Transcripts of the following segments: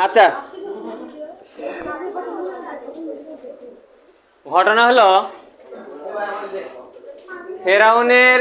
আচ্ছা, ঘটনা হলো ফেরাউনের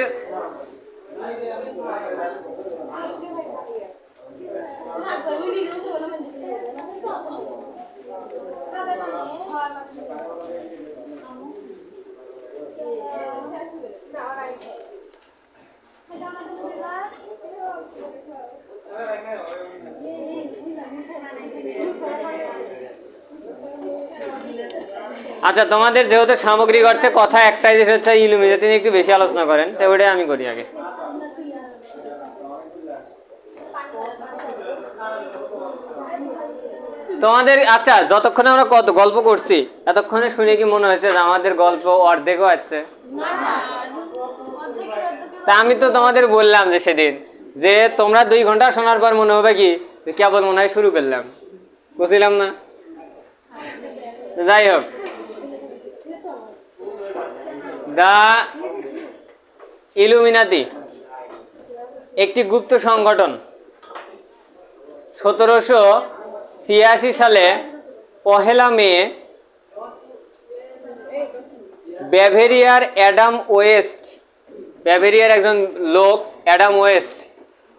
আচ্ছা, তোমাদের যেহেতু সামগ্রিক অর্থে কথা একটাই যে হচ্ছে ইলুমিনাতি, তিনি একটু বেশি আলোচনা করেন, তো ওটাই আমি করি আগে। তোমাদের আচ্ছা, যতক্ষণে আমরা কত গল্প করছি এতক্ষণে শুনে কি মনে হয়েছে যে আমাদের গল্প অর্ধেকও আছে? তা আমি তো তোমাদের বললাম যে সেদিন যে তোমরা 2 ঘন্টা শোনার পর মনে হবে কি কেবল মনে হয় শুরু করলাম, বুঝলাম না। যাই হোক, দা ইলুমিনাতি একটি গুপ্ত সংগঠন। 1786 সালে 1 মে ব্যাভেরিয়ার অ্যাডাম ওয়েস্ট, ব্যাভেরিয়ার একজন লোক অ্যাডাম ওয়েস্ট,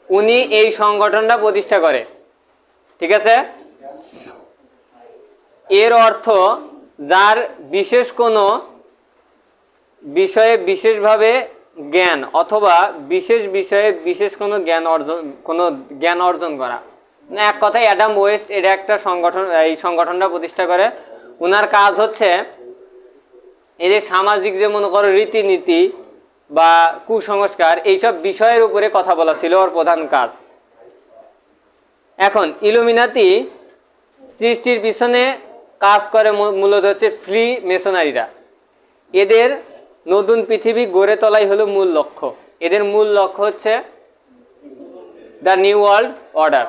উনি এই সংগঠনটা প্রতিষ্ঠা করে। ঠিক আছে, এর অর্থ যার বিশেষ কোনো বিষয়ে বিশেষভাবে জ্ঞান অথবা বিশেষ বিষয়ে বিশেষ কোনো জ্ঞান অর্জন করা। এক কথায় অ্যাডাম ওয়েস্ট এটা একটা সংগঠন, এই সংগঠনটা প্রতিষ্ঠা করে। ওনার কাজ হচ্ছে এই যে সামাজিক যে মনে করো রীতিনীতি বা কুসংস্কার এইসব বিষয়ের উপরে কথা বলা ছিল ওর প্রধান কাজ। এখন ইলুমিনাতি সৃষ্টির পিছনে কাজ করে মূলত হচ্ছে ফ্রি মেশনারিরা। এদের নতুন পৃথিবী গড়ে তোলাই হলো মূল লক্ষ্য। এদের মূল লক্ষ্য হচ্ছে the new world order.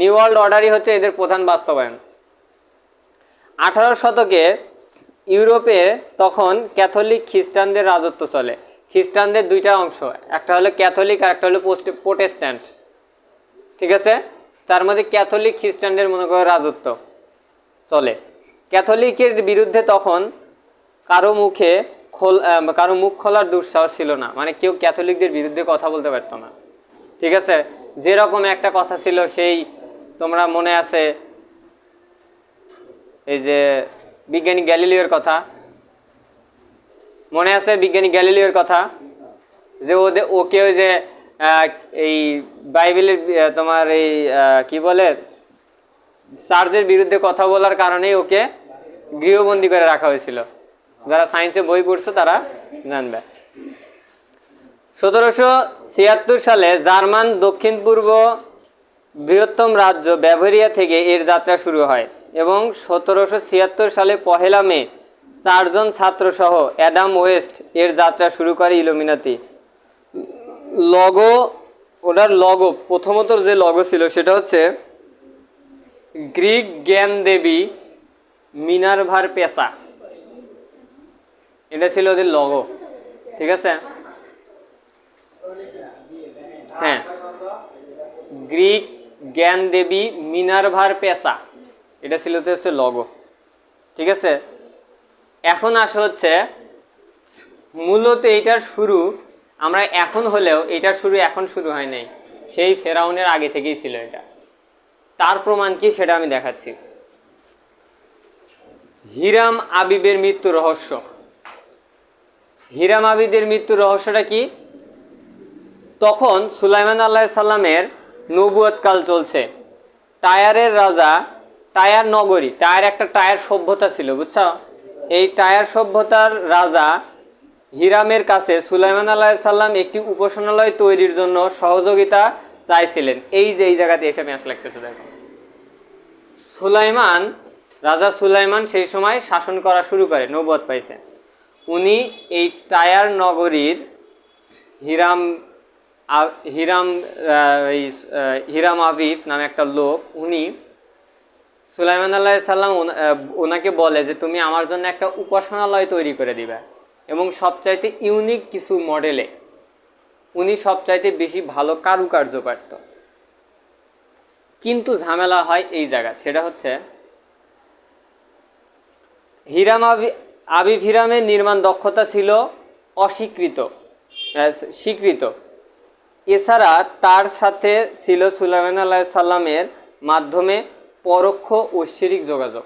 New world অর্ডারই হচ্ছে এদের প্রধান বাস্তবায়ন। 18 শতকে ইউরোপে তখন ক্যাথলিক খ্রিস্টানদের রাজত্ব চলে। খ্রিস্টানদের 2টা অংশ, একটা হলো ক্যাথলিক আর একটা হলো প্রোটেস্ট্যান্ট। ঠিক আছে, তার মধ্যে ক্যাথলিক খ্রিস্টানদের মনে করো রাজত্ব চলে। ক্যাথলিকের বিরুদ্ধে তখন কারো মুখ খোলার দুঃসাহস ছিল না, মানে কেউ ক্যাথলিকদের বিরুদ্ধে কথা বলতে পারতো না। ঠিক আছে, যেরকম একটা কথা ছিল সেই তোমরা মনে আছে এই যে বিজ্ঞানী গ্যালিলিওর কথা মনে আছে? বিজ্ঞানী গ্যালিলিওর কথা যে ওকে ওই যে এই বাইবেলের তোমার এই কি বলে চার্চের বিরুদ্ধে কথা বলার কারণেই ওকে গৃহবন্দী করে রাখা হয়েছিল। যারা সায়েন্সে বই পড়ছে তারা জানবে। 1776 সালে জার্মান দক্ষিণ পূর্ব বৃহত্তম রাজ্য ব্যাভারিয়া থেকে এর যাত্রা শুরু হয় এবং 1776 সালে 1 মে 4 জন ছাত্র সহ অ্যাডাম ওয়েস্ট এর যাত্রা শুরু করে ইলুমিনাতি। ওটার লগো প্রথমত যে লগো ছিল সেটা হচ্ছে গ্রিক জ্ঞান দেবী মিনার্ভার পেশা, এটা ছিল ওদের লগো। ঠিক আছে, হ্যাঁ, গ্রিক জ্ঞান দেবী মিনার্ভার পেশা, এটা ছিল হচ্ছে লগো। ঠিক আছে, এখন আসা হচ্ছে মূলত এইটার শুরু আমরা এখন হলেও এটার শুরু এখন শুরু হয় নাই, সেই ফেরাউনের আগে থেকেই ছিল এটা। তার প্রমাণ কি সেটা আমি দেখাচ্ছি। হিরাম আবিবের মৃত্যু রহস্য। হিরাম আবিবের মৃত্যু রহস্যটা কি? তখন সুলাইমান আলাইহিস সালামের নবুয়ত কাল চলছে। টায়ারের রাজা, টায়ার নগরী, একটা টায়ার সভ্যতা ছিল, বুঝছো? এই টায়ার সভ্যতার রাজা হিরামের কাছে সুলাইমান আলাইহিস সালাম একটি উপাসনালয় তৈরির জন্য সহযোগিতা চাইছিলেন। এই যে এই জায়গাতে এসে ম্যাচ লাগতেছে দেখো। রাজা সুলাইমান সেই সময় শাসন করা শুরু করে, নবুয়ত পাইছে। উনি এই টায়ার নগরীর হিরাম আবিব নামে একটা লোক, উনি সুলাইমান আলাইহিস সালাম ওনাকে বলে যে তুমি আমার জন্য একটা উপাসনালয় তৈরি করে দিবে এবং সবচাইতে ইউনিক কিছু মডেলে। উনি সবচাইতে বেশি ভালো কারুকার্য পারত। কিন্তু ঝামেলা হয় এই জায়গা, সেটা হচ্ছে হিরাম আবিব হিরামের নির্মাণ দক্ষতা ছিল অস্বীকৃত, স্বীকৃত। এছাড়া তার সাথে ছিল সুলাইমান আলাইহিস সালামের মাধ্যমে পরোক্ষ ঐশ্বরিক যোগাযোগ।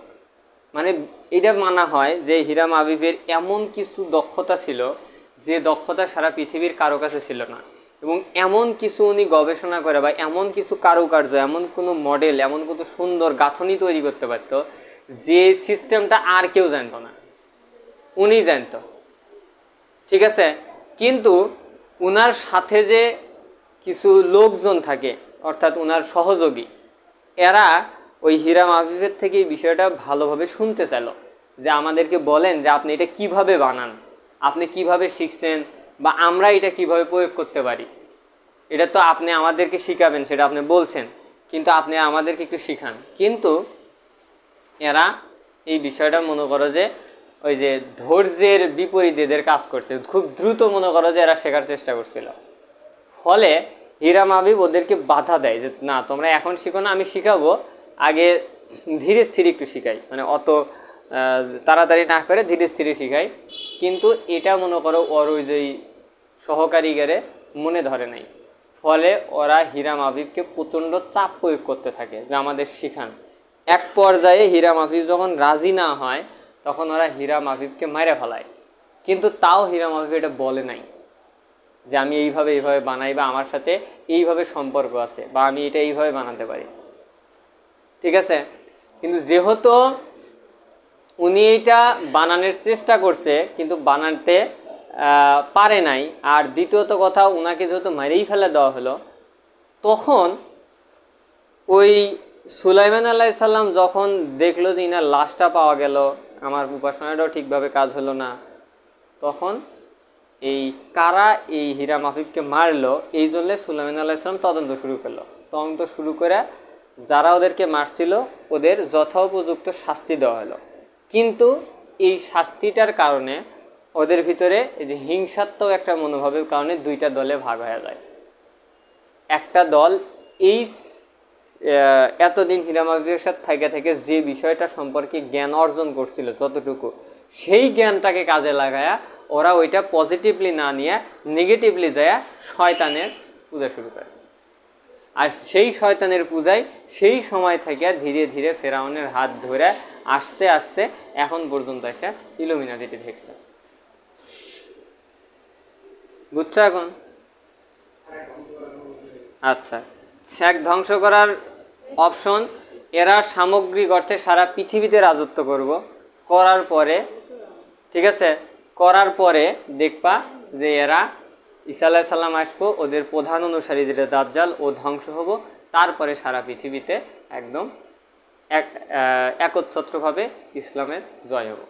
মানে এটা মানা হয় যে হিরাম আবিবের এমন কিছু দক্ষতা ছিল যে দক্ষতা সারা পৃথিবীর কারো কাছে ছিল না, এবং এমন কিছু উনি গবেষণা করে বা এমন কিছু কারুকার্য, এমন কোনো মডেল, এমন কোনো সুন্দর গাঁথনি তৈরি করতে পারত যে সিস্টেমটা আর কেউ জানতো না, উনি জানতো। ঠিক আছে, কিন্তু উনার সাথে যে কিছু লোকজন থাকে, অর্থাৎ উনার সহযোগী, এরা ওই হিরাম আবিবের থেকে এই বিষয়টা ভালোভাবে শুনতে চাইল যে আমাদেরকে বলেন যে আপনি এটা কিভাবে বানান, আপনি কিভাবে শিখছেন, বা আমরা এটা কিভাবে প্রয়োগ করতে পারি। এটা তো আপনি আমাদেরকে শিখাবেন, সেটা আপনি বলছেন, কিন্তু আপনি আমাদেরকে একটু শিখান। কিন্তু এরা এই বিষয়টা মনে করো যে ওই যে ধৈর্যের বিপরীত এদের কাজ করছে, খুব দ্রুত মনে করো যে এরা শেখার চেষ্টা করছিল। ফলে হিরাম আবিব ওদেরকে বাধা দেয় যে না, তোমরা এখন শিখো না, আমি শিখাবো, আগে ধীরে স্থিরে একটু শিখাই, মানে অত তাড়াতাড়ি না করে ধীরে স্থিরে শিখাই। কিন্তু এটা মনে করো ওর ওই যে সহকারীগারে মনে ধরে নাই। ফলে ওরা হিরাম আবিবকে প্রচণ্ড চাপ প্রয়োগ করতে থাকে যে আমাদের শিখান। এক পর্যায়ে হিরাম আবিব যখন রাজি না হয় তখন ওরা হিরাম আবিবকে মেরে ফেলায়। কিন্তু তাও হিরাম আবিব এটা বলে নাই যে আমি এইভাবে বানাই, বা আমার সাথে এইভাবে সম্পর্ক আছে, বা আমি এটা এইভাবে বানাতে পারি। ঠিক আছে, কিন্তু যেহেতু উনি এইটা বানানোর চেষ্টা করছে কিন্তু বানাতে পারে নাই, আর দ্বিতীয়ত কথা উনাকে যেহেতু মেরেই ফেলে দেওয়া হলো, তখন ওই সুলাইমান আলাইহিস সালাম যখন দেখলো যে ইনার লাশটা পাওয়া গেল, আমার উপাসনাটাও ঠিকভাবে কাজ হলো না, তখন এই কারা এই হিরাম আবিবকে মারলো, এই জন্যে সুলাইমান আলাইহিস সালাম তদন্ত শুরু করলো। তদন্ত শুরু করে যারা ওদেরকে মারছিল ওদের যথোপযুক্ত শাস্তি দেওয়া হলো। কিন্তু এই শাস্তিটার কারণে ওদের ভিতরে এই যে হিংসাত্মক একটা মনোভাবের কারণে দুইটা দলে ভাগ হয়ে যায়। একটা দল এই এতদিন হিরাম আবিবের সাথে থেকে যে বিষয়টা সম্পর্কে জ্ঞান অর্জন করছিল যতটুকু, সেই জ্ঞানটাকে কাজে লাগায়া ওরা ওইটা পজিটিভলি না নিয়ে নেগেটিভলি যায় শয়তানের পূজা শুরু করে। আর সেই শয়তানের পূজায় সেই সময় থেকে ধীরে ধীরে ফেরাউনের হাত ধরে আস্তে আস্তে এখন পর্যন্ত এসে ইলুমিনাটিতে ঠেকছে। বুঝছো এখন? আচ্ছা, শেখ ধ্বংস করার অপশন, এরা সামগ্রিক অর্থে সারা পৃথিবীতে রাজত্ব করার পরে, ঠিক আছে, করার পরে দেখবা যে এরা ঈসা আলাইহিস সালাম আসবো, ওদের প্রধান অনুসারী যেটা দাজ্জাল ও ধ্বংস হবো, তারপরে সারা পৃথিবীতে একদম একচ্ছত্রভাবে ইসলামের জয় হবো।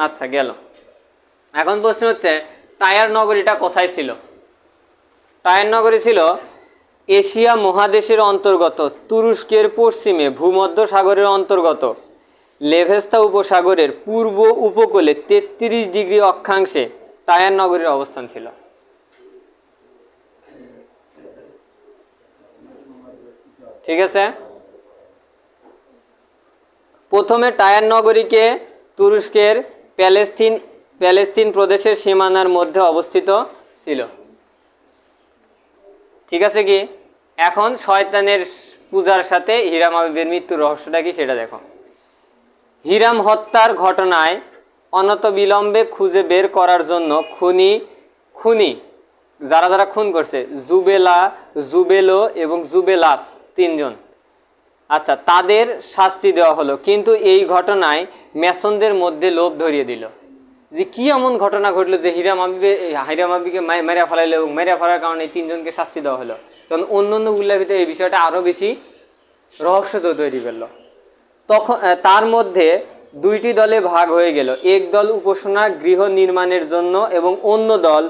আচ্ছা গেল। এখন প্রশ্ন হচ্ছে টায়ার নগরীটা কোথায় ছিল? টায়ার নগরী ছিল এশিয়া মহাদেশের অন্তর্গত, তুরস্কের পশ্চিমে, ভূমধ্য সাগরের অন্তর্গত, লেভেস্তা উপসাগরের পূর্ব উপকূলে 33 ডিগ্রি অক্ষাংশে টায়ার নগরীর অবস্থান ছিল। ঠিক আছে, প্রথমে টায়ার নগরীকে তুরস্কের প্যালেস্তিন প্রদেশের সীমানার মধ্যে অবস্থিত ছিল। ঠিক আছে কি? এখন শয়তানের পূজার সাথে হিরাম আবিবের মৃত্যুর রহস্যটা কি সেটা দেখো। হিরাম হত্যার ঘটনায় অনতবিলম্বে খুঁজে বের করার জন্য খুনি যারা খুন করছে, জুবেলো এবং জুবেলাস, 3 জন। আচ্ছা, তাদের শাস্তি দেওয়া হলো। কিন্তু এই ঘটনায় মেসনদের মধ্যে লোভ ধরিয়ে দিল যে কি এমন ঘটনা ঘটলো যে হিরাম আবিকে মেরে ফেলাইলো, এবং মেরে ফেলার কারণে 3 জনকে শাস্তি দেওয়া হলো। তখন অন্য উল্লেখ ভিতরে এই বিষয়টা আরও বেশি রহস্য তৈরি করলো। তখন তার মধ্যে 2টি দলে ভাগ হয়ে গেল। এক দল উপাসনা গৃহ নির্মাণের জন্য এবং অন্য দল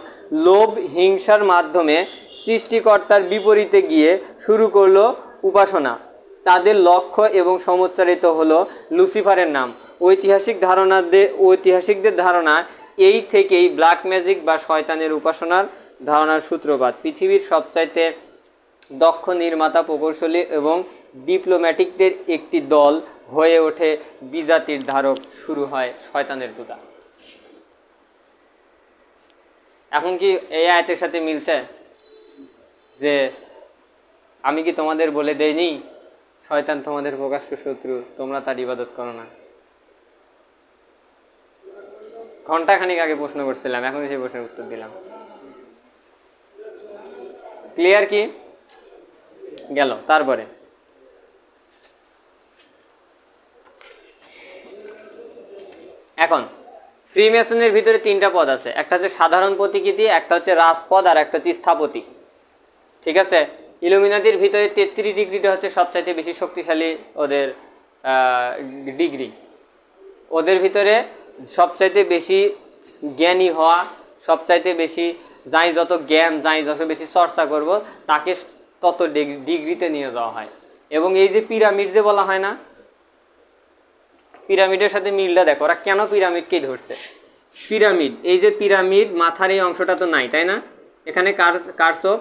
লোভ হিংসার মাধ্যমে সৃষ্টিকর্তার বিপরীতে গিয়ে শুরু করলো উপাসনা। তাদের লক্ষ্য এবং সমুচ্চারিত হলো লুসিফারের নাম। ঐতিহাসিকদের ধারণা এই থেকেই ব্ল্যাক ম্যাজিক বা শয়তানের উপাসনার ধারণার সূত্রপাত। পৃথিবীর সবচাইতে দক্ষ নির্মাতা, প্রকৌশলী এবং ডিপ্লোম্যাটিকদের একটি দল হয়ে ওঠে বিজাতির ধারক। শুরু হয় শয়তানের পূজা। এখন কি এই আয়াতের সাথে মিলছে যে আমি কি তোমাদের বলে দেইনি শয়তান তোমাদের প্রকাশ্য শত্রু, তোমরা তার ইবাদত করো না? ঘন্টাখানিক আগে প্রশ্ন করছিলাম, এখন সেই প্রশ্নের উত্তর দিলাম। ক্লিয়ার কি গেল? তারপরে এখন ফ্রিমেসনের ভিতরে তিনটা পদ আছে, একটা হচ্ছে সাধারণ প্রতিকৃতি, একটা হচ্ছে রাজপদ, আর একটা হচ্ছে স্থপতি। ঠিক আছে, ইলুমিনাতির ভিতরে 33 ডিগ্রিটা হচ্ছে সবচাইতে বেশি শক্তিশালী ওদের ডিগ্রি। ওদের ভিতরে সবচাইতে বেশি জ্ঞানী হওয়া, সবচাইতে বেশি যাই যত জ্ঞান, যাই যত বেশি চর্চা করব তাকে তত ডিগ্রিতে নিয়ে যাওয়া হয়। এবং এই যে পিরামিড যে বলা হয় না, পিরামিডের সাথে মিলটা দেখো, ওরা কেন পিরামিডকেই ধরছে। পিরামিড, এই যে পিরামিড মাথার এই অংশটা তো নাই, তাই না? এখানে কার চোখ?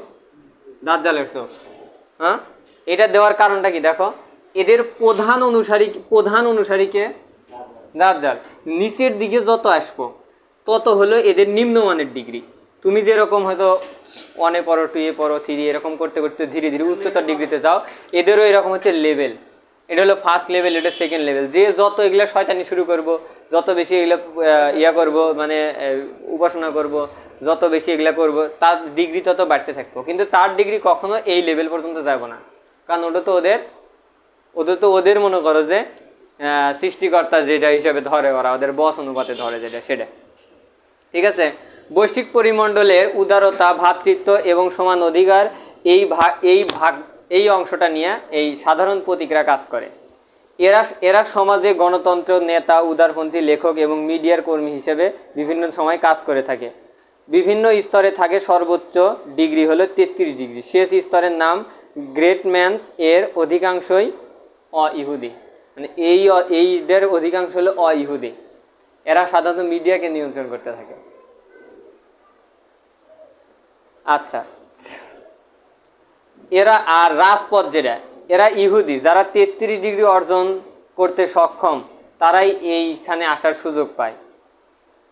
দাজ্জালের চোখ। হ্যাঁ, এটা দেওয়ার কারণটা কি দেখো, এদের প্রধান অনুসারীকে দাজ্জাল। নিচের দিকে যত আসবো তত হলো এদের নিম্নমানের ডিগ্রি। তুমি যেরকম হয়তো 1 এ পড়ো, 2 এ পড়ো, 3 এরকম করতে করতে ধীরে ধীরে উচ্চতর ডিগ্রিতে যাও, এদেরও এরকম হচ্ছে লেভেল। এটা হলো ফার্স্ট লেভেল, এটা সেকেন্ড লেভেল। যে যত এগুলো শয়তানি শুরু করব, যত বেশি এগুলো করব, মানে উপাসনা করব, যত বেশি এগুলো করব, তার ডিগ্রি তত বাড়তে থাকবো। কিন্তু তার ডিগ্রি কখনো এই লেভেল পর্যন্ত যাব না, কারণ ওটা তো ওদের মনে করো যে সৃষ্টিকর্তা যেটা হিসেবে ধরে, ওরা ওদের বস অনুপাতে ধরে যেটা, সেটা। ঠিক আছে, বৈশ্বিক পরিমণ্ডলের উদারতা, ভ্রাতৃত্ব এবং সমান অধিকার, এই অংশটা নিয়ে এই সাধারণ প্রতীকরা কাজ করে। এরা সমাজে গণতন্ত্র, নেতা, উদারপন্থী লেখক এবং মিডিয়ার কর্মী হিসেবে বিভিন্ন সময় কাজ করে থাকে। বিভিন্ন স্তরে থাকে। সর্বোচ্চ ডিগ্রি হলো 33 ডিগ্রি। শেষ স্তরের নাম গ্রেট ম্যানস। এর অধিকাংশই অ-ইহুদি, মানে এইদের অধিকাংশ হলো অ-ইহুদি। এরা সাধারণত মিডিয়াকে নিয়ন্ত্রণ করতে থাকে। আচ্ছা, এরা আর রাজপথ যেটা, এরা ইহুদি যারা 33 ডিগ্রি অর্জন করতে সক্ষম, তারাই এইখানে আসার সুযোগ পায়।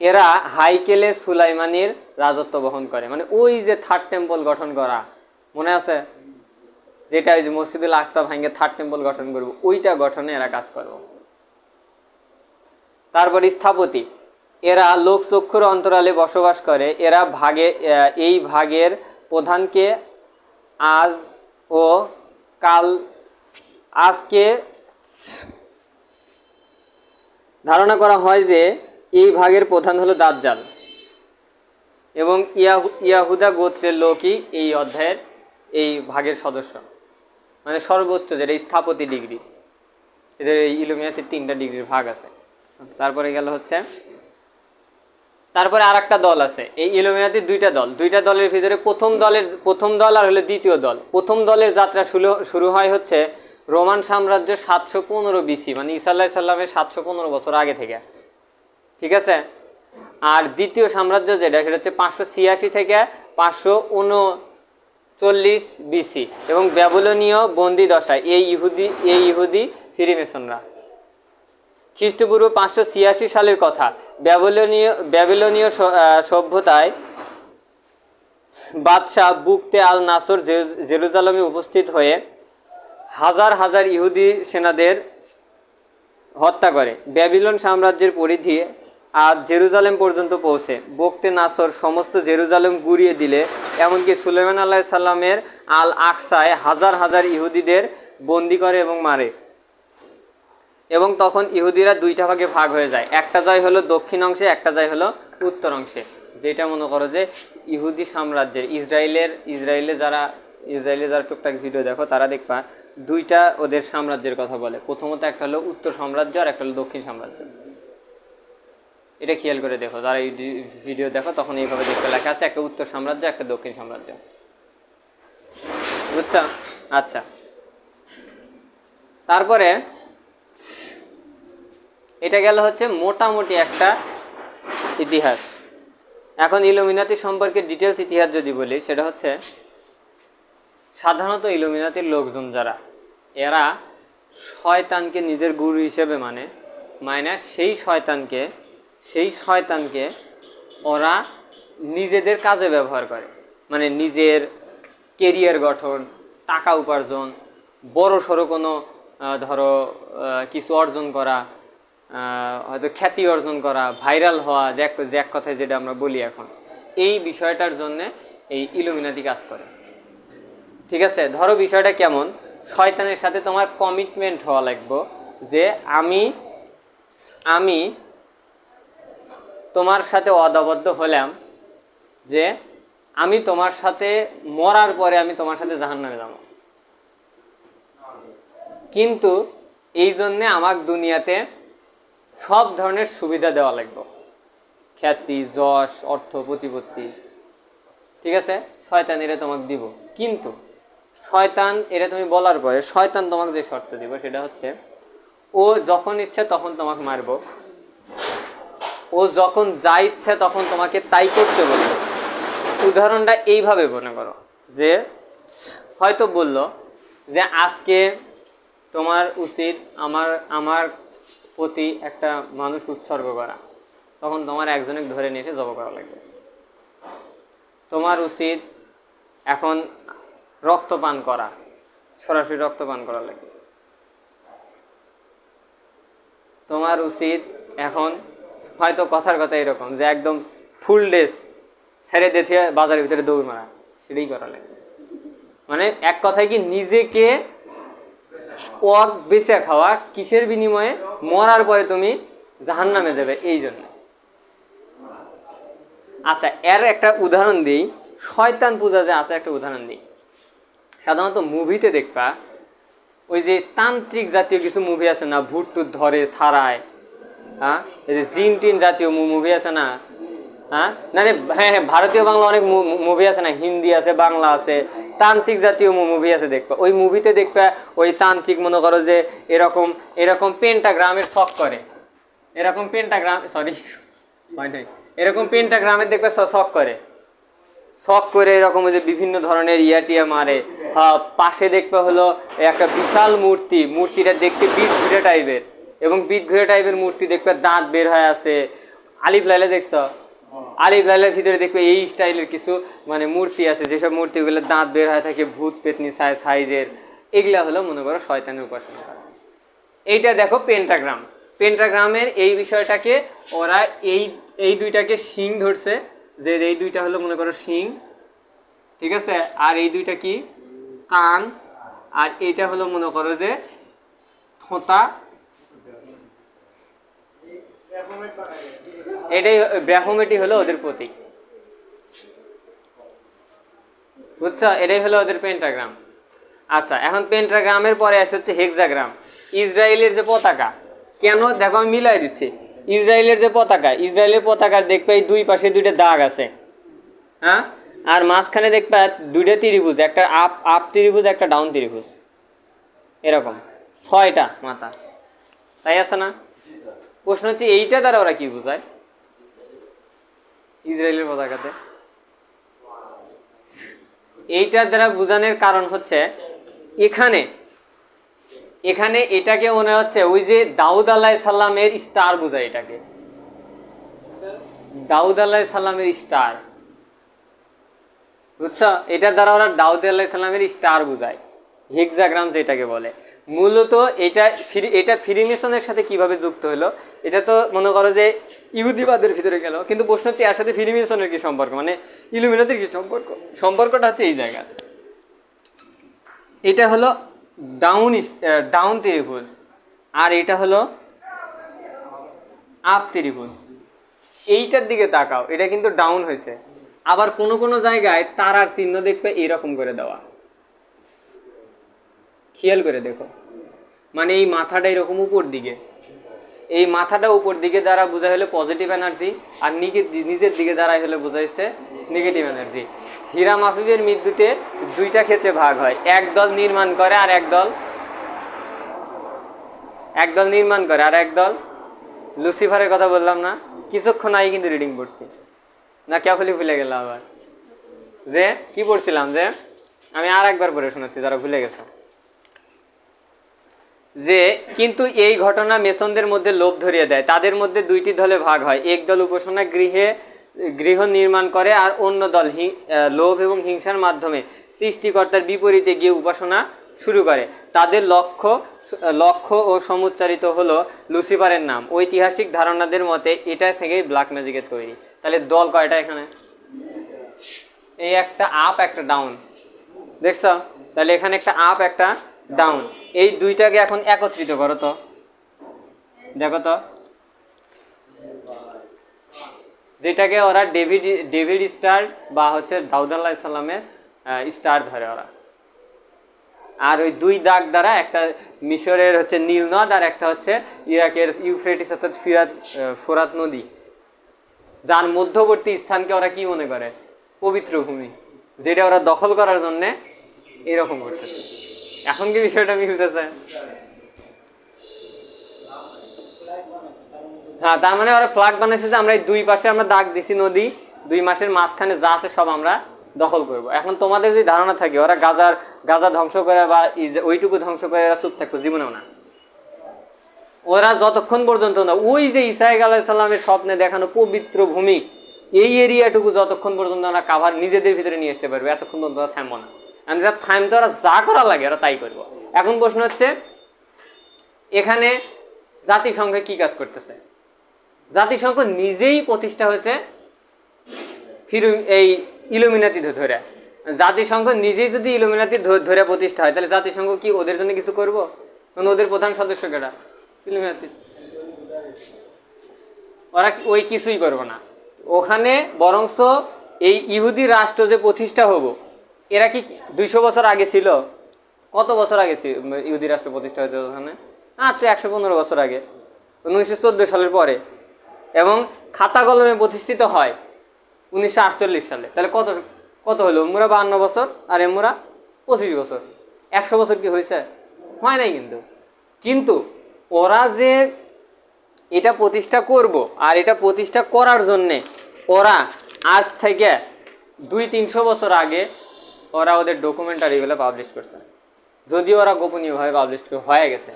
এরা হাইকেলে সুলাইমানির রাজত্ব বহন করে, মানে ওই যে 3rd টেম্পল গঠন করা, মনে আছে যেটা ওই যে মসজিদুল আকসা ভাঙে 3rd টেম্পল গঠন করব, ওইটা গঠনে এরা কাজ করব। তারপর স্থপতি, এরা লোকচক্ষুর অন্তরালে বসবাস করে। এরা এই ভাগের প্রধানকে আজকে ধারণা করা হয় যে এই ভাগের প্রধান হলো দাজ্জাল এবং ইয়াহুদা গোত্রের লোকই এই অধ্যায়ের এই ভাগের সদস্য, মানে সর্বোচ্চ যেটা স্থপতি ডিগ্রি। এদের এই ইলুমিনাতির 3টা ডিগ্রির ভাগ আছে। তারপরে গেল হচ্ছে, তারপরে আর একটা দল আছে। এই ইলুমিনাতির 2টা দলের ভিতরে প্রথম দল আর হলো দ্বিতীয় দল। প্রথম দলের যাত্রা শুরু হয় হচ্ছে রোমান সাম্রাজ্য 715 বিসি, মানে ঈসা আলাইহিস সালামের 715 বছর আগে থেকে। ঠিক আছে, আর দ্বিতীয় সাম্রাজ্য যেটা, সেটা হচ্ছে 586 থেকে 539 বিসি এবং ব্যাবিলনীয় বন্দি দশায় এই ইহুদি ফ্রিমেসনরা। খ্রিস্টপূর্ব 586 সালের কথা। ব্যাবিলনীয় সভ্যতায় বাদশাহ বুকতে আল নাসর জেরুজালেমে উপস্থিত হয়ে হাজার হাজার ইহুদি সেনাদের হত্যা করে। ব্যাবিলন সাম্রাজ্যের পরিধি আজ জেরুজালেম পর্যন্ত পৌঁছে। বুকতে নাসর সমস্ত জেরুজালেম গুড়িয়ে দিলে এমনকি সুলাইমান আলাইহিস সালামের আল আকসায় হাজার হাজার ইহুদিদের বন্দি করে এবং মারে। এবং তখন ইহুদিরা 2টা ভাগে ভাগ হয়ে যায়, একটা যায় হলো দক্ষিণ অংশে, একটা যায় হলো উত্তর অংশে। যেটা মনে করো যে ইহুদি সাম্রাজ্যের ইসরায়েলে যারা টুকটাক ভিডিও দেখো, তারা দেখবা 2টা ওদের সাম্রাজ্যের কথা বলে। প্রথমত একটা হলো উত্তর সাম্রাজ্য আর একটা হলো দক্ষিণ সাম্রাজ্য। এটা খেয়াল করে দেখো, যারা এই ভিডিও দেখো তখন এইভাবে দেখতে লেখা আছে, একটা উত্তর সাম্রাজ্য, একটা দক্ষিণ সাম্রাজ্য। বুঝছো? আচ্ছা, তারপরে এটা গেল হচ্ছে মোটামুটি একটা ইতিহাস। এখন ইলুমিনাতি সম্পর্কে ডিটেলস ইতিহাস যদি বলি, সেটা হচ্ছে সাধারণত ইলুমিনাতির লোকজন যারা, এরা শয়তানকে নিজের গুরু হিসেবে মানে সেই শয়তানকে ওরা নিজেদের কাজে ব্যবহার করে। মানে নিজের কেরিয়ার গঠন, টাকা উপার্জন, বড় সড়ো কোনো ধরো কিছু অর্জন করা, হয়তো খ্যাতি অর্জন করা, ভাইরাল হওয়া, যে এক কথায় যেটা আমরা বলি এখন, এই বিষয়টার জন্যে এই ইলুমিনাতি কাজ করে। ঠিক আছে, ধরো বিষয়টা কেমন, শয়তানের সাথে তোমার কমিটমেন্ট হওয়া লাগবে যে আমি তোমার সাথে অদাবদ্ধ হলাম যে আমি তোমার সাথে মরার পরে আমি তোমার সাথে জাহান্নামে যাব, কিন্তু এই জন্যে আমার দুনিয়াতে সব ধরনের সুবিধা দেওয়া লাগবে, খ্যাতি, যশ, অর্থ, প্রতিপত্তি। ঠিক আছে, শয়তান এরা তোমাকে দিব, কিন্তু শয়তান এরা তুমি বলার পরে শয়তান তোমাকে যে শর্ত দিব সেটা হচ্ছে ও যখন ইচ্ছে তখন তোমাকে মারব, ও যখন যা ইচ্ছে তখন তোমাকে তাই করতে বলবে। উদাহরণটা এইভাবে মনে করো যে হয়তো বলল যে আজকে তোমার উচিত আমার প্রতি একটা মানুষ উৎসর্গ করা, তখন তোমার একজনে ধরে নিয়ে এসে জবাই করা লাগবে। তোমার উচিত এখন রক্তপান করা, সরাসরি রক্তপান করা লাগবে। তোমার উচিত এখন হয়তো কথার কথা এরকম যে একদম ফুল ড্রেস ছেড়ে দেখে বাজারের ভিতরে দৌড় মারা, সেটাই করা লাগবে। মানে এক কথায় কি, নিজেকে বেঁচে খাওয়া, কিসের বিনিময়ে? মরার পরে তুমি জাহান্নামে যাবে, এই জন্য। আচ্ছা, এর একটা উদাহরণ দিই, শয়তান পূজা যে আছে একটা উদাহরণ দিই। সাধারণত মুভিতে দেখবা ওই যে তান্ত্রিক জাতীয় কিছু মুভি আছে না, ভূত টুত ধরে ছাড়ায়, হ্যাঁ, এই যে জিন টিন জাতীয় মুভি আছে না, হ্যাঁ হ্যাঁ, ভারতীয় বাংলা অনেক মুভি আছে না, হিন্দি আছে, বাংলা আছে, তান্ত্রিক জাতীয় মুভি আছে দেখবা। ওই মুভিতে দেখবা ওই তান্ত্রিক মনে করো যে এরকম পেন্টাগ্রামের শখ করে, এরকম পেন্টাগ্রামের দেখবে শখ করে এরকম যে বিভিন্ন ধরনের টিয়া মারে। পাশে দেখবে হলো একটা বিশাল মূর্তিটা দেখতে বিষ ঘুরে টাইপের, এবং বিষ ঘুরে টাইপের মূর্তি দেখবে দাঁত বের হয়ে আছে। আলিফ লাইলা দেখছ? আলিফ লাইলার ভিতরে দেখবে এই স্টাইলের কিছু মানে মূর্তি আছে, যেসব মূর্তিগুলো দাঁত বের হয়ে থাকে, ভূত পেতনি সাইজের। এগুলা হলো মনে করো শয়তানের উপাসনা করা। এইটা দেখো পেন্টাগ্রামের এই বিষয়টাকে ওরা এই দুইটাকে শিং ধরছে, যে এই দুইটা হলো মনে করো শিং, ঠিক আছে, আর এই দুইটা কি কান, আর এইটা হলো মনে করো যে থোঁতা। এটাই ব্যাফোমেটি হলো ওদের প্রতীক, বুঝছো? এটাই হলো ওদের পেন্টাগ্রাম। আচ্ছা, এখন পেন্টাগ্রামের পরে আসে হচ্ছে হেক্সাগ্রাম, ইসরায়েলের যে পতাকা। কেন দেখো, আমি মিলাই দিচ্ছি। ইসরায়েলের যে ইসরায়েলের পতাকার দেখবে এই দুই পাশে দুইটা দাগ আছে, হ্যাঁ, আর মাঝখানে দেখবে দুইটা ত্রিভুজ, একটা আপ ত্রিভুজ, একটা ডাউন ত্রিভুজ, এরকম 6টা মাথা, তাই আছে না? প্রশ্ন হচ্ছে এইটা দ্বারা ওরা কি বোঝায় ইসরায়েলের পতাকাতে? এইটার দ্বারা বোঝানোর কারণ হচ্ছে এখানে এটাকে মনে হচ্ছে ওই যে দাউদ আলাইহিস সালামের স্টার বোঝায়, এটাকে দাউদ আলাইহিস সালামের স্টার, বুঝছো? এটার দ্বারা ওরা দাউদ আলাইহিস সালামের স্টার বোঝায়, হেক্সাগ্রাম যেটাকে বলে। মূলত এটা ফ্রিমেসনের সাথে কিভাবে যুক্ত হলো? এটা তো মনে করো যে ইহুদিবাদের ভিতরে গেল, কিন্তু প্রশ্ন হচ্ছে এর সাথে ফ্রিমেসনের কি সম্পর্ক, মানে ইলুমিনাতির কি সম্পর্কটা হচ্ছে এই জায়গা। এটা হলো ডাউন ত্রিভুজ, আর এটা হলো আপ ত্রিভুজ। এইটার দিকে তাকাও, এটা কিন্তু ডাউন হয়েছে। আবার কোনো জায়গায় তারার চিহ্ন দেখবে এরকম করে দেওয়া, খেয়াল করে দেখো, মানে এই মাথাটা এরকম উপর দিকে, এই মাথাটা উপর দিকে দ্বারা বোঝা হলো পজিটিভ এনার্জি, আর নিচের দিকে দ্বারাই হলে বোঝা যাচ্ছে নেগেটিভ এনার্জি। হীরা মাহফুজের মৃত্যুতে দুইটা ক্ষেত্রে ভাগ হয়, একদল নির্মাণ করে আর একদল নির্মাণ করে, আর একদল লুসিফারের কথা বললাম না কিছুক্ষণ আগে, কিন্তু রিডিং পড়ছি। না কেবলই ভুলে গেল আবার? যে কি পড়ছিলাম, যে আমি আর একবার পড়ে শোনাচ্ছি যারা ভুলে গেছে, যে কিন্তু এই ঘটনা মেসনদের মধ্যে লোভ ধরিয়ে দেয়। তাদের মধ্যে দুইটি দলে ভাগ হয়, এক দল উপাসনা গৃহ নির্মাণ করে, আর অন্য দল লোভ এবং হিংসার মাধ্যমে সৃষ্টিকর্তার বিপরীতে গিয়ে উপাসনা শুরু করে। তাদের লক্ষ্য ও সমুচ্চারিত হলো লুসিফারের নাম। ঐতিহাসিক ধারণাদের মতে এটা থেকেই ব্ল্যাক ম্যাজিকের তৈরি। তাহলে দল কয়টা এখানে? এই একটা আপ একটা ডাউন, দেখছ? তাহলে এখানে একটা আপ একটা ডাউন, এই দুইটাকে এখন একত্রিত করো তো, দেখো তো। যেটাকে ওরা ডেভিড স্টার বা হচ্ছে দাউদ আলাইহিস সালামের স্টার ধরে ওরা। আর ওই দুই দাগ দ্বারা একটা মিশরের হচ্ছে নীল নদ, আর একটা হচ্ছে ইরাকের ইউফ্রেটিস অর্থাৎ ফোরাত নদী, যার মধ্যবর্তী স্থানকে ওরা কি মনে করে? পবিত্র ভূমি, যেটা ওরা দখল করার জন্যে এরকম করতেছে। এখন কি বিষয়টা মিলতেছে? হ্যাঁ, তার মানে ওরা ফ্ল্যাগ বানাইছে যে আমরা এই দুই পাশে আমরা দাগ দিছি নদী, দুই মাসের মাঝখানে যা আছে সব আমরা দখল করব। এখন তোমাদের যদি ধারণা থাকে ওরা গাজা ধ্বংস করে বা ওইটুকু ধ্বংস করে এরা চুপ থাকতো, জীবনেও না। ওরা যতক্ষণ পর্যন্ত না ওই যে ঈসা আলাইহিস সালামের স্বপ্নে দেখানো পবিত্র ভূমি, এই এরিয়াটুকু যতক্ষণ পর্যন্ত ওরা কাভার নিজেদের ভিতরে নিয়ে আসতে পারবে, এতক্ষণ পর্যন্ত ওরা থামবো না। থামতে ওরা যা করা লাগে ওরা তাই করবো। এখন প্রশ্ন হচ্ছে, এখানে জাতিসংঘ কি কাজ করতেছে? জাতিসংঘ নিজেই প্রতিষ্ঠা হয়েছে এই ইলুমিনাতি ধরে। জাতিসংঘ নিজেই যদি ইলুমিনাতি ধরে প্রতিষ্ঠা হয়, তাহলে জাতিসংঘ কি ওদের জন্য কিছু করবো? কারণ ওদের প্রধান সদস্য কেটা? ইলুমিনাতি। ওরা ওই কিছুই করবো না ওখানে। বরংস এই ইহুদি রাষ্ট্র যে প্রতিষ্ঠা হবো, এরা কি 200 বছর আগে ছিল? কত বছর আগে ইহুদি রাষ্ট্র প্রতিষ্ঠা হয়েছে ওখানে? মাত্র 115 বছর আগে, 1914 সালের পরে। এবং খাতা কলমে প্রতিষ্ঠিত হয় 1948 সালে। তাহলে কত হলো? মোরা 52 বছর, আর এমরা 25 বছর। 100 বছর কি হয়েছে? হয় নাই। কিন্তু ওরা যে এটা প্রতিষ্ঠা করব, আর এটা প্রতিষ্ঠা করার জন্যে ওরা আজ থেকে 200-300 বছর আগে ওরা ওদের ডকুমেন্টারিগুলো পাবলিশ করছে, যদিও ওরা গোপনীয়ভাবে পাবলিশ হয়ে গেছে।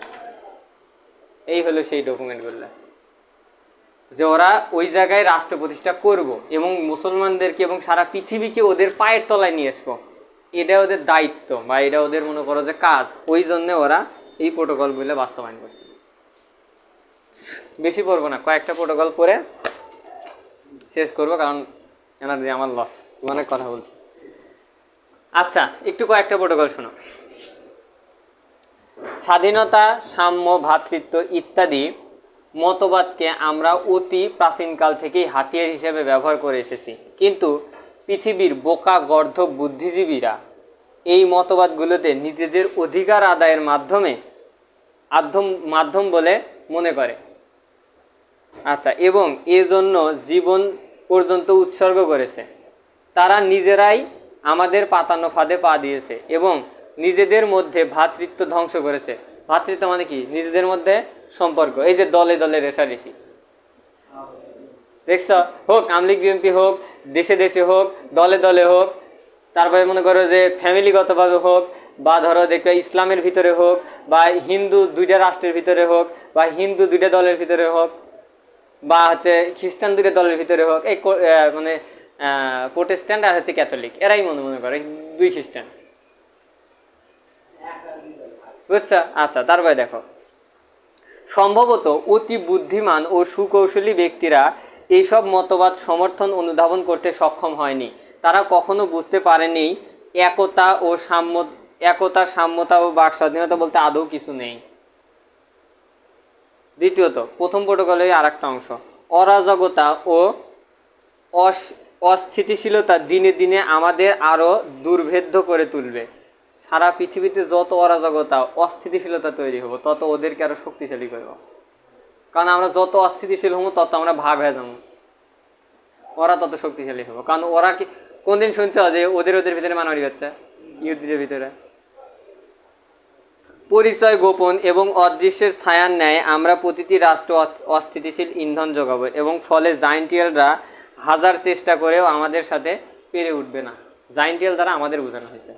এই হলো সেই ডকুমেন্টগুলো, যে ওরা ওই জায়গায় রাষ্ট্র প্রতিষ্ঠা করব এবং মুসলমানদেরকে এবং সারা পৃথিবীকে ওদের পায়ের তলায় নিয়ে আসবো। এটা ওদের দায়িত্ব বা এটা ওদের মনে করো যে কাজ। ওই জন্যে ওরা এই প্রোটোকলগুলো বাস্তবায়ন করছে। বেশি পড়বো না, কয়েকটা প্রোটোকল পড়ে শেষ করবো, কারণ এনার্জি আমার লস, অনেক কথা বলছি। আচ্ছা, একটু কয়েকটা প্রোটোকল শোনো। স্বাধীনতা, সাম্য, ভ্রাতৃত্ব ইত্যাদি মতবাদকে আমরা অতি প্রাচীনকাল থেকেই হাতিয়ার হিসেবে ব্যবহার করে এসেছি, কিন্তু পৃথিবীর বোকা গর্ধব বুদ্ধিজীবীরা এই মতবাদগুলোতে নিজেদের অধিকার আদায়ের মাধ্যম বলে মনে করে। আচ্ছা, এবং এজন্য জীবন পর্যন্ত উৎসর্গ করেছে। তারা নিজেরাই আমাদের পাতানো ফাঁদে পা দিয়েছে এবং নিজেদের মধ্যে ভ্রাতৃত্ব ধ্বংস করেছে। ভ্রাতৃত্ব মানে কি? নিজেদের মধ্যে সম্পর্ক। এই যে দলে দলে রেষারেষি দেখছ, হোক আমলিগ বিএনপি হোক, দেশে দেশে হোক, দলে দলে হোক, তারপরে মনে করো যে ফ্যামিলিগতভাবে হোক, বা ধরো দেখবে ইসলামের ভিতরে হোক, বা হিন্দু 2টা রাষ্ট্রের ভিতরে হোক, বা হিন্দু 2টা দলের ভিতরে হোক, বা হচ্ছে খ্রিস্টান 2টা দলের ভিতরে হোক। এই মানে প্রোটেস্ট্যান্ট আর হচ্ছে ক্যাথলিক, এরাই মনে করে 2 খ্রিস্টান, বুঝছো? আচ্ছা, তারপরে দেখো, সম্ভবত অতি বুদ্ধিমান ও সুকৌশলী ব্যক্তিরা এইসব মতবাদ সমর্থন অনুধাবন করতে সক্ষম হয়নি। তারা কখনো বুঝতে পারেনি একতা, সাম্যতা ও বাক স্বাধীনতা বলতে আদৌ কিছু নেই। দ্বিতীয়ত, প্রথম প্রোটোকলের আর একটা অংশ, অরাজকতা ও অস্থিতিশীলতা দিনে দিনে আমাদের আরও দুর্ভেদ্য করে তুলবে। সারা পৃথিবীতে যত অরাজকতা, অস্থিতিশীলতা তৈরি হবো, তত ওদেরকে আরো শক্তিশালী করব। কারণ আমরা যত অস্থিতিশীল হবো, তত আমরা ভাগ হয়ে যাবো, ওরা তত শক্তিশালী হবো। কারণ ওরা কি কোনদিন শুনছ যে ওদের ভিতরে মারামারি হচ্ছে? ইহুদিদের ভিতরে পরিচয় গোপন এবং অদৃশ্যের ছায়ার ন্যায় আমরা প্রতিটি রাষ্ট্র অস্থিতিশীল ইন্ধন যোগাবো, এবং ফলে জাইন্টিয়ালরা হাজার চেষ্টা করেও আমাদের সাথে পেরে উঠবে না। জাইন্টিয়াল দ্বারা আমাদের বোঝানো হয়েছে,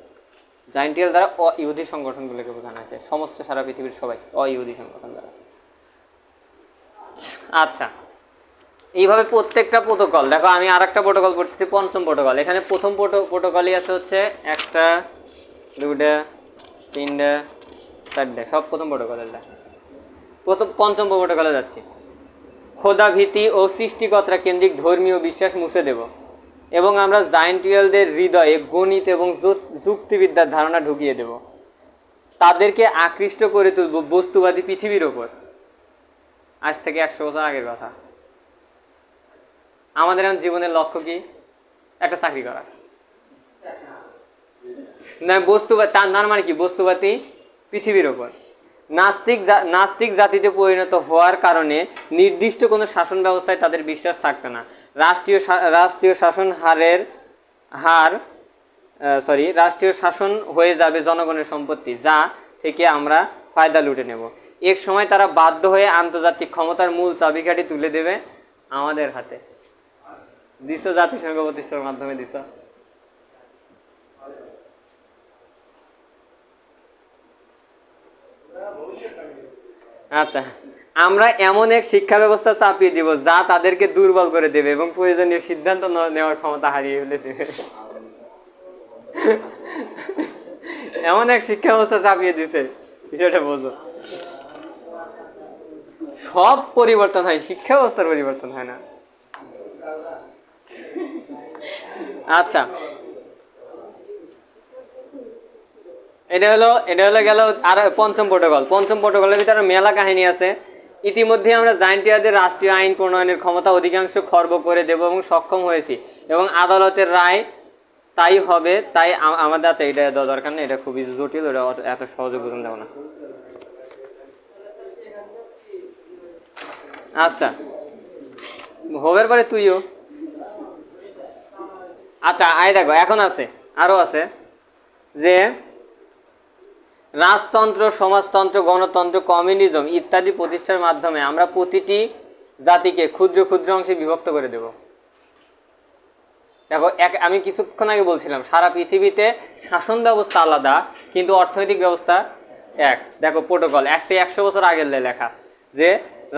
জাইন্টিয়াল দ্বারা ইহুদি সংগঠনগুলোকে বোঝানো হয়েছে, সমস্ত সারা পৃথিবীর সবাই ইহুদি সংগঠন দ্বারা। আচ্ছা, এইভাবে প্রত্যেকটা প্রোটোকল দেখো, আমি আর একটা প্রোটোকল পড়তেছি, পঞ্চম প্রোটোকল। এখানে প্রথম প্রোটোকলই আছে হচ্ছে একটা, দুটা, তিনটা, চারটে, সব প্রথম প্রোটোকলের। পঞ্চম প্রোটোকলে যাচ্ছি। খোদা ভীতি ও সৃষ্টিকর্তা কেন্দ্রিক ধর্মীয় বিশ্বাস মুছে দেব এবং আমরা জাইন্টিয়ালদের হৃদয়ে গণিত এবং যুক্তিবিদ্যার ধারণা ঢুকিয়ে দেব। তাদেরকে আকৃষ্ট করে তুলব বস্তুবাদী পৃথিবীর ওপর। আজ থেকে 100 বছর আগের কথা। আমাদের এখন জীবনের লক্ষ্য কি? একটা চাকরি করা না, বস্তুবাদী, তার মানে কি? বস্তুবাদী পৃথিবীর ওপর। নাস্তিক জাতিতে পরিণত হওয়ার কারণে নির্দিষ্ট কোনো শাসন ব্যবস্থায় তাদের বিশ্বাস থাকবে না। রাষ্ট্রীয় শাসন হয়ে যাবে জনগণের সম্পত্তি, যা থেকে আমরা ফায়দা লুটে নেব। এক সময় তারা বাধ্য হয়ে আন্তর্জাতিক ক্ষমতার মূল চাবিকাঠি তুলে দেবে আমাদের হাতে। দিছ জাতিসংঘ প্রতিষ্ঠার মাধ্যমে দিছ। আচ্ছা, আমরা এমন এক শিক্ষা ব্যবস্থা চাপিয়ে দিব যা তাদেরকে দুর্বল করে দেবে এবং প্রয়োজনীয় সিদ্ধান্ত নেওয়ার ক্ষমতা হারিয়ে ফেলে দেবে। এমন এক শিক্ষা ব্যবস্থা চাপিয়ে দিছে, বিষয়টা বোঝো। সব পরিবর্তন হয়, শিক্ষা ব্যবস্থার পরিবর্তন হয় না। আচ্ছা, এটা হলো গেল আর পঞ্চম প্রোটোকল। পঞ্চম প্রোটোকলের ভিতরে মেলা কাহিনী আছে। ইতিমধ্যে আমরা জাইন্টিয়ালদের রাষ্ট্রীয় আইন প্রণয়নের ক্ষমতা অধিকাংশ খর্ব করে দেব এবং সক্ষম হয়েছি এবং আদালতের রায় তাই হবে। তাই আমাদের, আচ্ছা এটা দেওয়া দরকার নেই, এটা খুবই জটিল, ওটা এত সহজে বুঝুন দেবো না। আচ্ছা, হবের পরে তুইও। আচ্ছা, আয় দেখো, এখন আছে, আরও আছে যে রাজতন্ত্র, সমাজতন্ত্র, গণতন্ত্র, কমিউনিজম ইত্যাদি প্রতিষ্ঠার মাধ্যমে আমরা প্রতিটি জাতিকে ক্ষুদ্র ক্ষুদ্র অংশে বিভক্ত করে দেব। দেখো, আমি কিছুক্ষণ আগে বলছিলাম সারা পৃথিবীতে শাসন ব্যবস্থা আলাদা কিন্তু অর্থনৈতিক ব্যবস্থা এক। দেখো প্রোটোকল 100 বছর আগের লেখা যে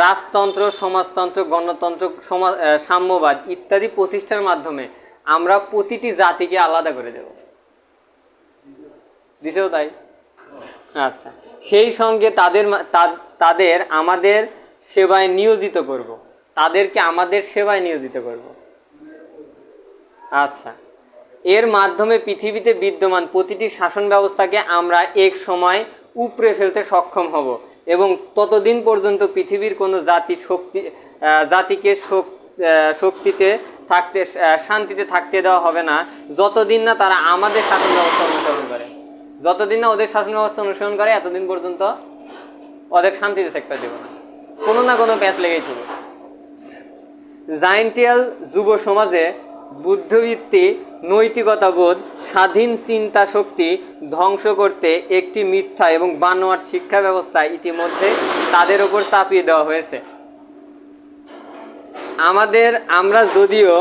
রাজতন্ত্র, সমাজতন্ত্র, গণতন্ত্র, সাম্যবাদ ইত্যাদি প্রতিষ্ঠার মাধ্যমে আমরা প্রতিটি জাতিকে আলাদা করে দেব। দিছেও তাই। আচ্ছা, সেই সঙ্গে তাদের আমাদের সেবায় নিয়োজিত করব, তাদেরকে আমাদের সেবায় নিয়োজিত করব। আচ্ছা, এর মাধ্যমে পৃথিবীতে বিদ্যমান প্রতিটি শাসন ব্যবস্থাকে আমরা এক সময় উপড়ে ফেলতে সক্ষম হব এবং ততদিন পর্যন্ত পৃথিবীর কোনো জাতিকে শক্তিতে থাকতে, শান্তিতে থাকতে দেওয়া হবে না যতদিন না তারা আমাদের শাসন ব্যবস্থা অনুসরণ করে। যতদিন না ওদের শাসন ব্যবস্থা অনুসরণ করে এতদিন পর্যন্ত ওদের শান্তিতে থাকতে দেব না, কোনো না কোনো প্যাঁচ লেগেই থাকবে। জাইন্টিয়াল যুব সমাজে বুদ্ধিবৃত্তি, নৈতিকতাবোধ, স্বাধীন চিন্তা শক্তি ধ্বংস করতে একটি মিথ্যা এবং বানোয়াট শিক্ষা ব্যবস্থা ইতিমধ্যে তাদের ওপর চাপিয়ে দেওয়া হয়েছে। আমরা যদিও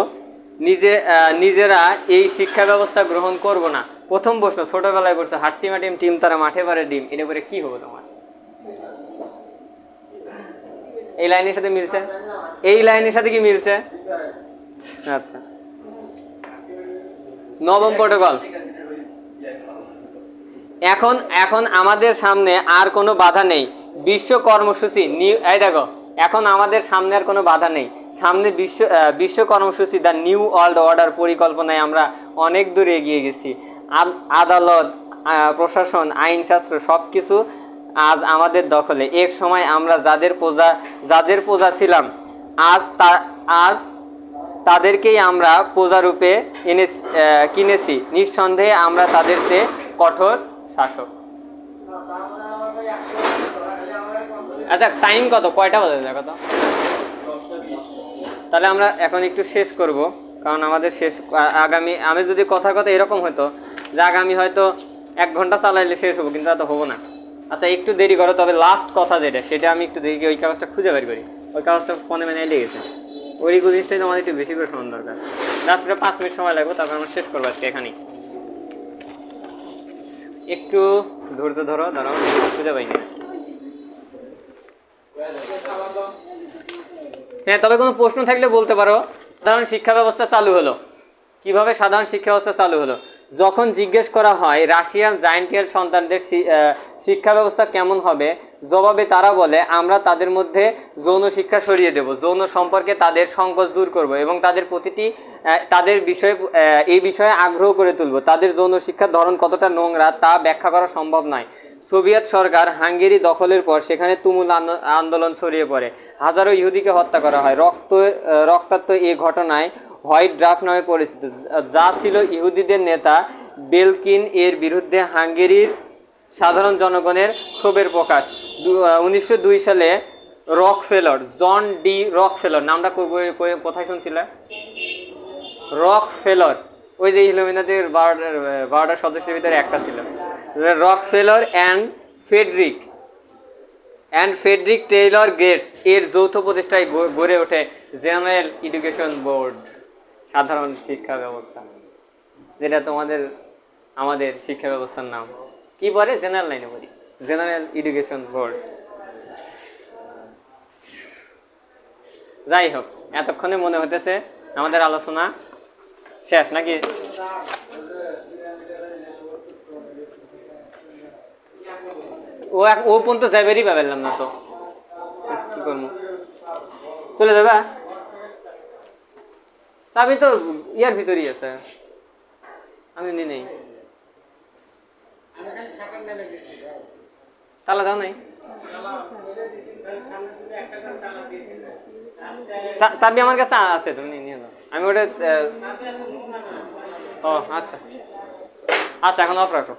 নিজেরা এই শিক্ষা ব্যবস্থা গ্রহণ করব না। প্রথম প্রশ্ন ছোটবেলায় পড়ছো, হাট্টিমা টিম টিম তারা মাঠে পারে ডিম, এটা করে কি হবে তোমার? এই লাইনের সাথে মিলছে? এই লাইনের সাথে কি মিলছে? আচ্ছা, নবম প্রোটোকল। এখন আমাদের সামনে আর কোনো বাধা নেই। বিশ্ব কর্মসূচি এই দেখো, এখন আমাদের সামনে আর কোনো বাধা নেই। সামনে বিশ্ব কর্মসূচি দ্য নিউ ওয়ার্ল্ড অর্ডার পরিকল্পনায় আমরা অনেক দূর এগিয়ে গেছি। আদালত, প্রশাসন, আইনশাস্ত্র সব কিছু আজ আমাদের দখলে। এক সময় আমরা যাদের প্রজা ছিলাম, আজ তাদেরকেই আমরা প্রজারূপে কিনেছি। নিঃসন্দেহে আমরা তাদের চেয়ে কঠোর শাসক। আচ্ছা, টাইম কত? কয়টা বাজে দেখো তো? তাহলে আমরা এখন একটু শেষ করব, কারণ আমাদের আগামী, আমি যদি কথার কথা এরকম হতো যে আগামী হয়তো 1 ঘন্টা চালাইলে শেষ হবো, কিন্তু তা তো হবো না। আচ্ছা, একটু দেরি করো, তবে লাস্ট কথা যেটা সেটা আমি একটু দেখি, ওই কাগজটা খুঁজে বের করি। ওই কাগজটা ফোনে লেগেছে। ওই জিনিসটাই আমাদের একটু বেশি করে শোনার দরকার। লাস্ট 5 মিনিট সময় লাগবে, তারপর আমরা শেষ করবো আজকে এখানেই। একটু ধৈর্য ধরো, দাঁড়াও, খুঁজে পাইনি। হ্যাঁ, তবে কোনো প্রশ্ন থাকলে বলতে পারো। সাধারণ শিক্ষা ব্যবস্থা চালু হলো কিভাবে? সাধারণ শিক্ষা ব্যবস্থা চালু হলো যখন জিজ্ঞেস করা হয় রাশিয়ান জায়ান্টিয়াল সন্তানদের শিক্ষা ব্যবস্থা কেমন হবে, জবাবে তারা বলে আমরা তাদের মধ্যে যৌন শিক্ষা সরিয়ে দেব, যৌন সম্পর্কে তাদের সংকোচ দূর করব এবং তাদের প্রতিটি এই বিষয়ে আগ্রহ করে তুলব। তাদের যৌন শিক্ষার ধরন কতটা নোংরা তা ব্যাখ্যা করা সম্ভব নয়। সোভিয়েত সরকার হাঙ্গেরি দখলের পর সেখানে তুমুল আন্দোলন ছড়িয়ে পড়ে, হাজারো ইহুদিকে হত্যা করা হয়। রক্তাক্ত এই ঘটনায় হোয়াইট ড্রাফট নামে পরিচিত, যা ছিল ইহুদিদের নেতা বেলকিন এর বিরুদ্ধে হাঙ্গেরির সাধারণ জনগণের ক্ষোভের প্রকাশ। 1902 সালে রকফেলার, জন ডি রকফেলার নামটা কোথায় শুনছিলে? রকফেলার, ওই যে ইলুমিনাটির 12টা সদস্যের ভিতরে একটা ছিল। Rockefeller and Frederick Taylor Gates এর যৌথ প্রচেষ্টায় গড়ে ওঠে জেনারেল এডুকেশন বোর্ড, সাধারণ শিক্ষা ব্যবস্থা, যেটা আমাদের শিক্ষা ব্যবস্থার নাম কি পরে? জেনারেল লাইনে পড়ি, জেনারেল এডুকেশন বোর্ড। যাই হোক, এতক্ষণে মনে হতেছে আমাদের আলোচনা শেষ নাকি? ও পর্যন্ত যাইবেরই পারলাম না তো, কি করবো? চলে যাবে? চাবি তো ইয়ার ভিতরেই আছে, আমি নি নেই। তালা দাও নাই? চাবি আমার কাছে আছে, তুমি নিয়ে নাও। আমি ওটা ও আচ্ছা আচ্ছা, এখন অফ রাখো।